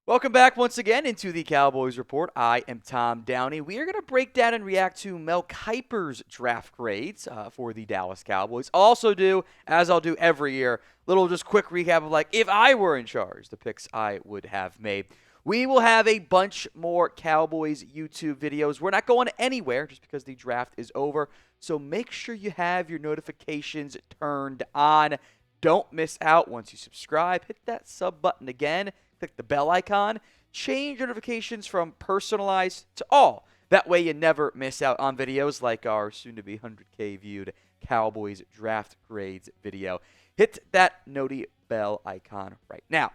Welcome back once again into the Cowboys Report. I am Tom Downey. We are going to break down and react to Mel Kiper's draft grades for the Dallas Cowboys. I'll also do, as I'll do every year, little just quick recap of like if I were in charge, the picks I would have made. We will have a bunch more Cowboys YouTube videos. We're not going anywhere just because the draft is over. So make sure you have your notifications turned on. Don't miss out once you subscribe. Hit that sub button again. Click the bell icon. Change notifications from personalized to all. That way you never miss out on videos like our soon-to-be 100K viewed Cowboys draft grades video. Hit that noti bell icon right now.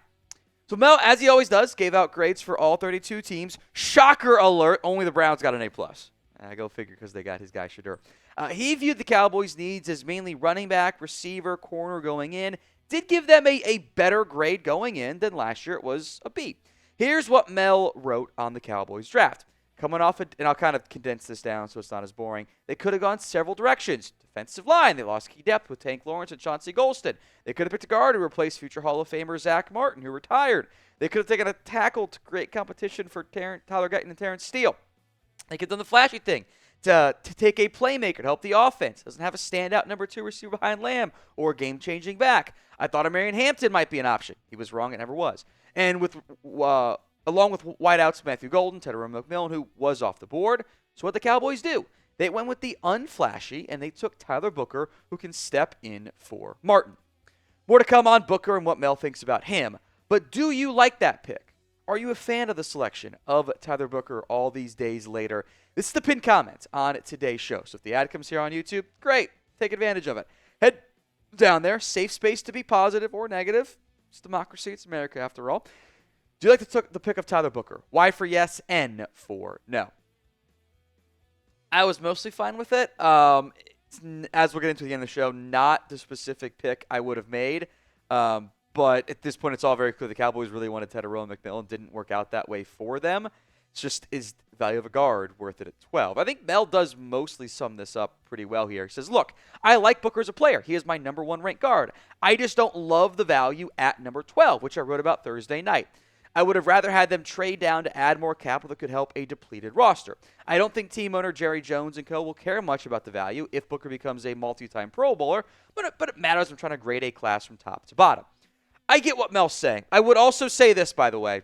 So Mel, as he always does, gave out grades for all 32 teams. Shocker alert, only the Browns got an A+. Go figure because they got his guy Shadur. He viewed the Cowboys' needs as mainly running back, receiver, corner going in. Did give them a better grade going in than last year. It was a B. Here's what Mel wrote on the Cowboys draft. Coming off, and I'll kind of condense this down so it's not as boring. They could have gone several directions. Defensive line, they lost key depth with Tank Lawrence and Chauncey Golston. They could have picked a guard to replace future Hall of Famer Zach Martin, who retired. They could have taken a tackle to create competition for Tyler Guyton and Terrence Steele. They could have done the flashy thing to take a playmaker to help the offense. Doesn't have a standout number 2 receiver behind Lamb or a game-changing back. I thought a Marion Hampton might be an option. He was wrong. It never was. And with along with wideouts Matthew Golden, Tedder McMillan, who was off the board. So what the Cowboys do? They went with the unflashy, and they took Tyler Booker, who can step in for Martin. More to come on Booker and what Mel thinks about him. But do you like that pick? Are you a fan of the selection of Tyler Booker all these days later? This is the pinned comment on today's show. So if the ad comes here on YouTube, great. Take advantage of it. Head down there. Safe space to be positive or negative. It's democracy. It's America, after all. Do you like the pick of Tyler Booker? Y for yes, N for no. I was mostly fine with it. As we'll get into the end of the show, not the specific pick I would have made. But at this point, it's all very clear the Cowboys really wanted Tedder McMillan. Didn't work out that way for them. It's just, is the value of a guard worth it at 12? I think Mel does mostly sum this up pretty well here. He says, look, I like Booker as a player. He is my number 1 ranked guard. I just don't love the value at number 12, which I wrote about Thursday night. I would have rather had them trade down to add more capital that could help a depleted roster. I don't think team owner Jerry Jones and co. will care much about the value if Booker becomes a multi-time Pro Bowler, but it matters. I'm trying to grade a class from top to bottom. I get what Mel's saying. I would also say this, by the way.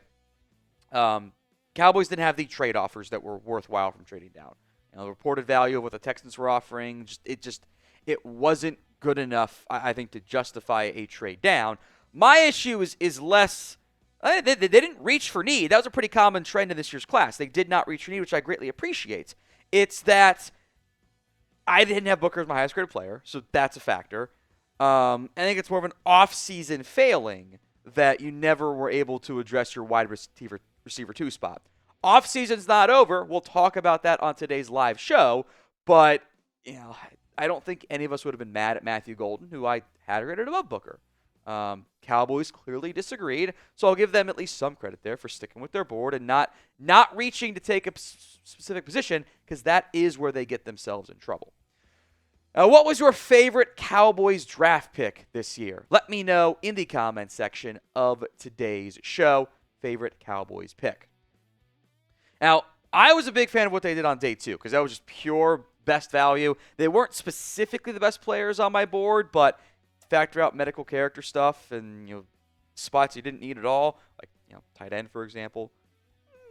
Cowboys didn't have the trade offers that were worthwhile from trading down. The reported value of what the Texans were offering, it wasn't good enough, I think, to justify a trade down. My issue is less. They didn't reach for need. That was a pretty common trend in this year's class. They did not reach for need, which I greatly appreciate. It's that I didn't have Booker as my highest graded player, so that's a factor. I think it's more of an off-season failing that you never were able to address your wide receiver 2 spot. Off-season's not over. We'll talk about that on today's live show, but I don't think any of us would have been mad at Matthew Golden, who I had rated above Booker. Cowboys clearly disagreed, so I'll give them at least some credit there for sticking with their board and not reaching to take a specific position, because that is where they get themselves in trouble. What was your favorite Cowboys draft pick this year? Let me know in the comments section of today's show. Favorite Cowboys pick. Now, I was a big fan of what they did on day 2 because that was just pure best value. They weren't specifically the best players on my board, but factor out medical character stuff and spots you didn't need at all, like tight end, for example.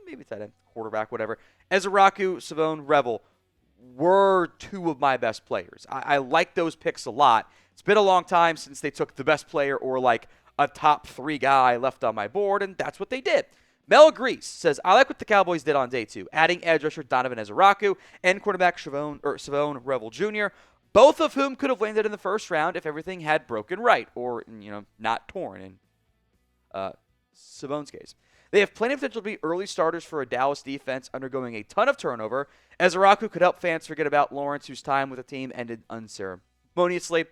Maybe tight end, quarterback, whatever. Ezraku, Savone, Revel were 2 of my best players. I like those picks a lot. It's been a long time since they took the best player or like a top 3 guy left on my board, and that's what they did. Mel agrees, says, I like what the Cowboys did on day 2, adding edge rusher Donovan Ezraku and quarterback Savone Revel Jr., both of whom could have landed in the first round if everything had broken right or, not torn in Savone's case. They have plenty of potential to be early starters for a Dallas defense undergoing a ton of turnover. Ezraku could help fans forget about Lawrence, whose time with the team ended unceremoniously.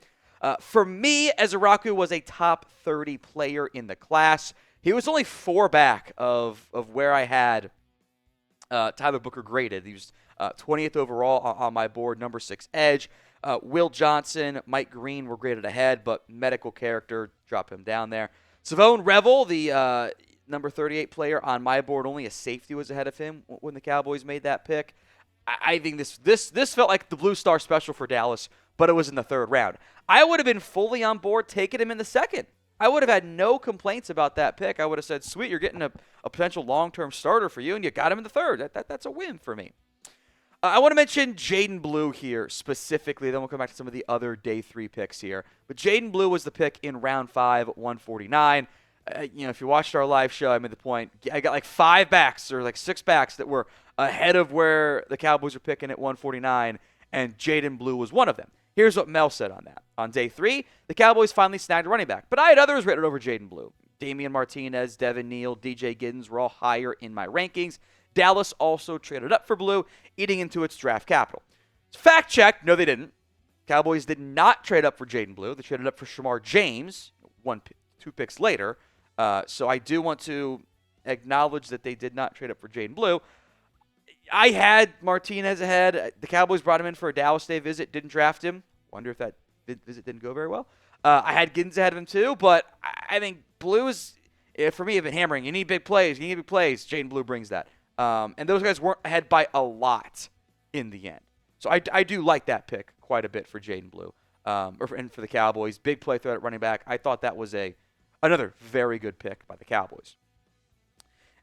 For me, Ezraku was a top 30 player in the class. He was only 4 back of where I had Tyler Booker graded. He was 20th overall on my board, number 6 edge. Will Johnson, Mike Green were graded ahead, but medical character dropped him down there. Savone Revel, the number 38 player on my board. Only a safety was ahead of him when the Cowboys made that pick. I think this felt like the Blue Star special for Dallas, but it was in the third round. I would have been fully on board taking him in the second. I would have had no complaints about that pick. I would have said, sweet, you're getting a potential long-term starter for you, and you got him in the third. That's a win for me. I want to mention Jaydon Blue here specifically. Then we'll come back to some of the other day 3 picks here. But Jaydon Blue was the pick in round 5, 149. If you watched our live show, I made the point. I got like 5 backs or like 6 backs that were ahead of where the Cowboys were picking at 149, and Jaydon Blue was one of them. Here's what Mel said on that. On day 3, the Cowboys finally snagged a running back, but I had others written over Jaydon Blue. Damian Martinez, Devin Neal, DJ Giddens were all higher in my rankings. Dallas also traded up for Blue, eating into its draft capital. Fact check, no they didn't. Cowboys did not trade up for Jaydon Blue. They traded up for Shamar James, 2 picks later. So I do want to acknowledge that they did not trade up for Jaydon Blue. I had Martinez ahead. The Cowboys brought him in for a Dallas Day visit, didn't draft him. Wonder if that visit didn't go very well. I had Giddens ahead of him too, but I think Blue is, for me, have been hammering. You need big plays. Jaydon Blue brings that. And those guys weren't ahead by a lot in the end. So I do like that pick quite a bit for Jaydon Blue. And for the Cowboys. Big play threat at running back. I thought that was another very good pick by the Cowboys.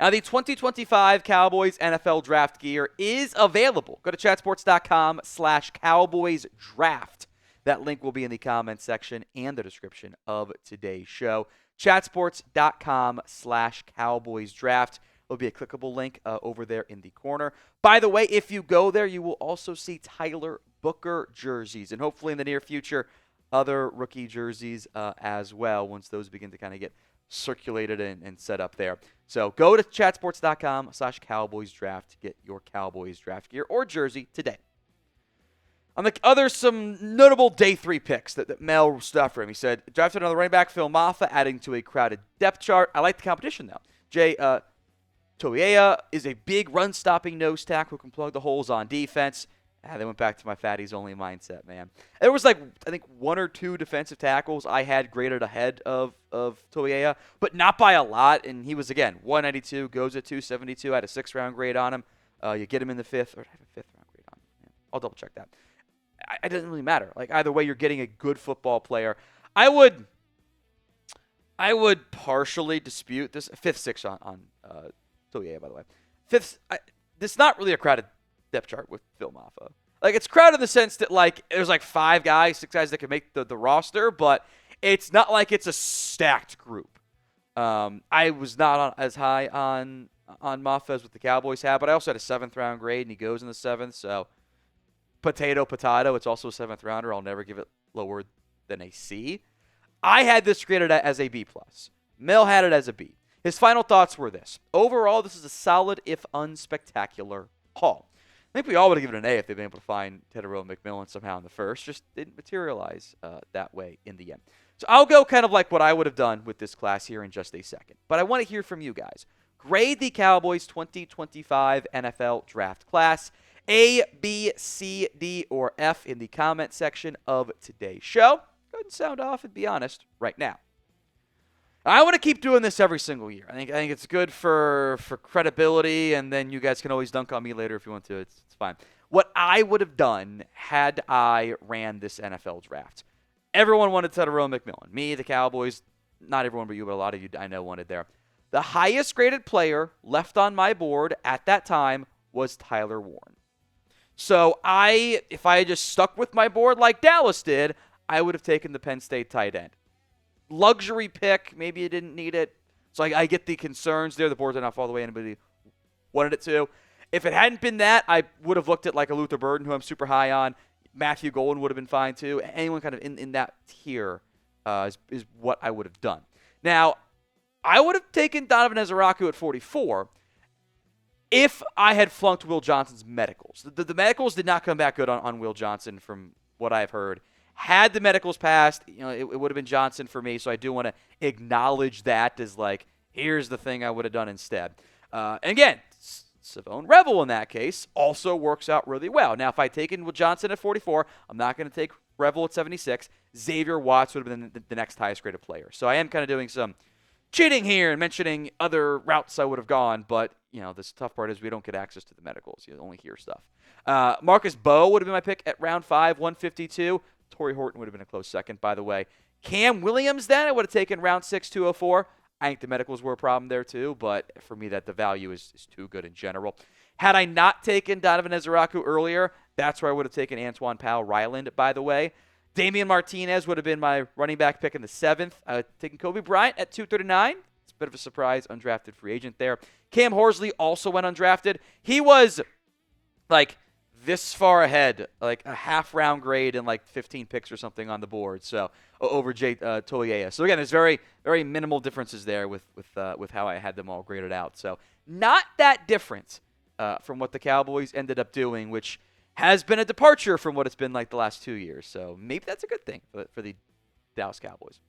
Now, the 2025 Cowboys NFL Draft Gear is available. Go to chatsports.com/Cowboys Draft. That link will be in the comments section and the description of today's show. Chatsports.com/Cowboys Draft. There'll be a clickable link over there in the corner. By the way, if you go there, you will also see Tyler Booker jerseys, and hopefully in the near future, other rookie jerseys as well, once those begin to kind of get circulated and set up there. So go to chatsports.com/Cowboys Draft to get your Cowboys draft gear or jersey today. On the other, some notable day 3 picks that Mel stuffed for him. He said, drafted another running back, Phil Maffa, adding to a crowded depth chart. I like the competition, though. Jay Toiea is a big run-stopping nose tackle who can plug the holes on defense. They went back to my fatties-only mindset, man. There was I think 1 or 2 defensive tackles I had graded ahead of Toiea, but not by a lot. And he was, again, 192, goes at 272. I had a 6th-round grade on him. You get him in the 5th, or I have a 5th-round grade on him. Yeah, I'll double-check that. It doesn't really matter. Either way, you're getting a good football player. I would partially dispute this. 5th, 6th on Toiea, by the way. 5th, this is not really a crowded depth chart with Phil Maffa. It's crowded in the sense that, there's 5 guys, 6 guys that can make the roster, but it's not like it's a stacked group. I was not as high on Maffa as what the Cowboys have, but I also had a 7th-round grade, and he goes in the 7th, so potato, it's also a 7th-rounder. I'll never give it lower than a C. I had this graded as a B+. Mel had it as a B. His final thoughts were this. Overall, this is a solid, if unspectacular, haul. I think we all would have given it an A if they'd been able to find Tedero McMillan somehow in the first. Just didn't materialize that way in the end. So I'll go kind of like what I would have done with this class here in just a second. But I want to hear from you guys. Grade the Cowboys 2025 NFL Draft Class. A, B, C, D, or F in the comment section of today's show. Go ahead and sound off and be honest right now. I want to keep doing this every single year. I think it's good for credibility, and then you guys can always dunk on me later if you want to. It's fine. What I would have done had I ran this NFL draft. Everyone wanted Tedero McMillan. Me, the Cowboys, not everyone but you, but a lot of you I know wanted there. The highest graded player left on my board at that time was Tyler Warren. So if I had just stuck with my board like Dallas did, I would have taken the Penn State tight end. Luxury pick. Maybe you didn't need it. So I get the concerns there. The board's not all the way anybody wanted it to. If it hadn't been that, I would have looked at a Luther Burden, who I'm super high on. Matthew Golden would have been fine too. Anyone kind of in that tier is what I would have done. Now, I would have taken Donovan Ezeraku at 44 if I had flunked Will Johnson's medicals. The medicals did not come back good on Will Johnson from what I've heard. Had the medicals passed, it would have been Johnson for me, so I do want to acknowledge that as here's the thing I would have done instead. And again, Savone Revel in that case also works out really well. Now, if I'd taken Will Johnson at 44, I'm not going to take Revel at 76. Xavier Watts would have been the next highest graded player. So I am kind of doing some cheating here and mentioning other routes I would have gone, but this tough part is we don't get access to the medicals. You only hear stuff. Marcus Bowe would have been my pick at round 5, 152. Torrey Horton would have been a close second, by the way. Cam Williams, then, I would have taken round 6, 204. I think the medicals were a problem there, too, but for me, the value is too good in general. Had I not taken Donovan Ezeraku earlier, that's where I would have taken Antoine Powell-Ryland, by the way. Damian Martinez would have been my running back pick in the 7th. Taking Kobe Bryant at 239. It's a bit of a surprise, undrafted free agent there. Cam Horsley also went undrafted. He was, this far ahead, a half-round grade and 15 picks or something on the board, so over Jay Toliea. So again, there's very, very minimal differences there with how I had them all graded out. So not that different from what the Cowboys ended up doing, which has been a departure from what it's been like the last 2 years. So maybe that's a good thing for the Dallas Cowboys.